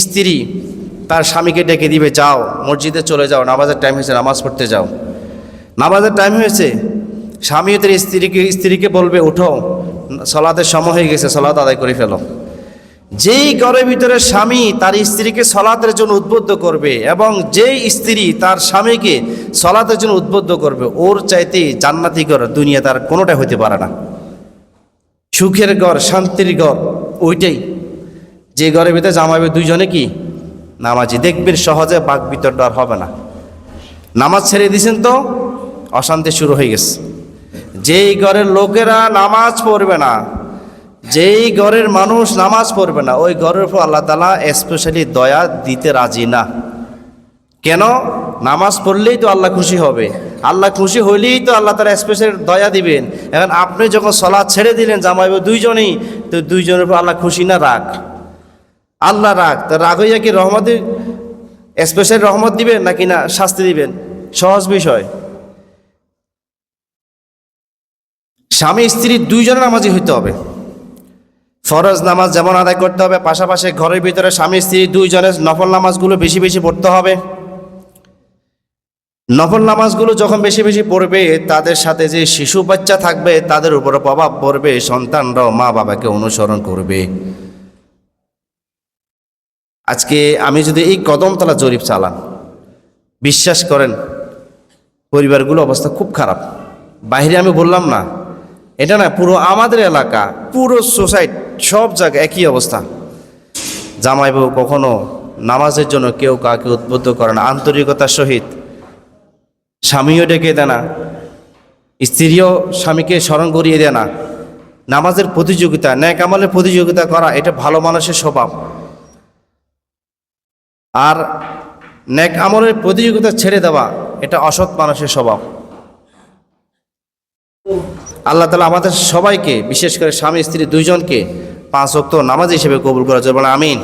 স্ত্রী তার স্বামীকে ডেকে দিবে, যাও মসজিদে চলে যাও, নামাজের টাইম হয়েছে, নামাজ পড়তে যাও। নামাজের টাইম হয়েছে, স্বামী তার স্ত্রীকে বলবে, উঠো, সলাতের সময় হয়ে গেছে, সলাত আদায় করে ফেলো। যেই ঘরের ভিতরে স্বামী তার স্ত্রীকে সলাতের জন্য উদ্বুদ্ধ করবে এবং যেই স্ত্রী তার স্বামীকে সলাতের জন্য উদ্বুদ্ধ করবে, ওর চাইতে জান্নাতি ঘর দুনিয়া তার কোনোটা হইতে পারে না। সুখের ঘর, শান্তির ঘর ওইটাই, যে ঘরের ভিতরে জামাইবে দুইজনে কি নামাজি। দেখবেন সহজে বাক বিতরটা আর হবে না। নামাজ ছেড়ে দিয়েছেন তো অশান্তি শুরু হয়ে গেছে। যেই ঘরের লোকেরা নামাজ পড়বে না, যেই ঘরের মানুষ নামাজ পড়বে না, ওই ঘরের উপর আল্লাহ তাআলা স্পেশালি দয়া দিতে রাজি না। কেন? নামাজ পড়লেই তো আল্লাহ খুশি হবে, আল্লাহ খুশি হইলেই তো আল্লাহ তাআলা স্পেশাল দয়া দিবেন। এখন আপনি যখন সালাত ছেড়ে দিলেন জামাইব দুইজনেই, তো দুইজনের উপর আল্লাহ খুশি না রাগ? আল্লাহ রাগ। তো রাগ হইয়া কি রহমতে স্পেশাল রহমত দিবেন নাকি না শাস্তি দিবেন? সহজ বিষয়। স্বামী স্ত্রী দুইজনের নামাজি হইতে হবে। ফরজ নামাজ যেমন আদায় করতে হবে, পাশাপাশি ঘরের ভিতরে স্বামী স্ত্রী দুইজনের নফল নামাজগুলো বেশি বেশি পড়তে হবে। নফল নামাজগুলো যখন বেশি বেশি পড়বে, তাদের সাথে যে শিশু বাচ্চা থাকবে তাদের উপরে প্রভাব পড়বে, সন্তানরাও মা বাবাকে অনুসরণ করবে। আজকে আমি যদি এই কদমতলা জরিপ চালান, বিশ্বাস করেন পরিবারগুলো অবস্থা খুব খারাপ। বাইরে আমি বললাম না, এটা না, পুরো আমাদের এলাকা, পুরো সোসাইটি, সব জায়গায় একই অবস্থা। জামাই বউ কখনো নামাজের জন্য কেউ কাউকে উদ্বুদ্ধ করে না আন্তরিকতার সহিত। স্বামীও ডেকে দেয় না, স্ত্রীও স্বামীকে স্মরণ করিয়ে দেয় না। নামাজের প্রতিযোগিতা, নেক আমলের প্রতিযোগিতা করা, এটা ভালো মানুষের স্বভাব। আর নেক আমলের প্রতিযোগিতা ছেড়ে দেওয়া, এটা অসৎ মানুষের স্বভাব। আল্লাহ তাআলা আমাদের সবাইকে, বিশেষ করে স্বামী স্ত্রী দুইজনকে 5 ওয়াক্ত নামাজ হিসেবে কবুল করার জন্য আমিন।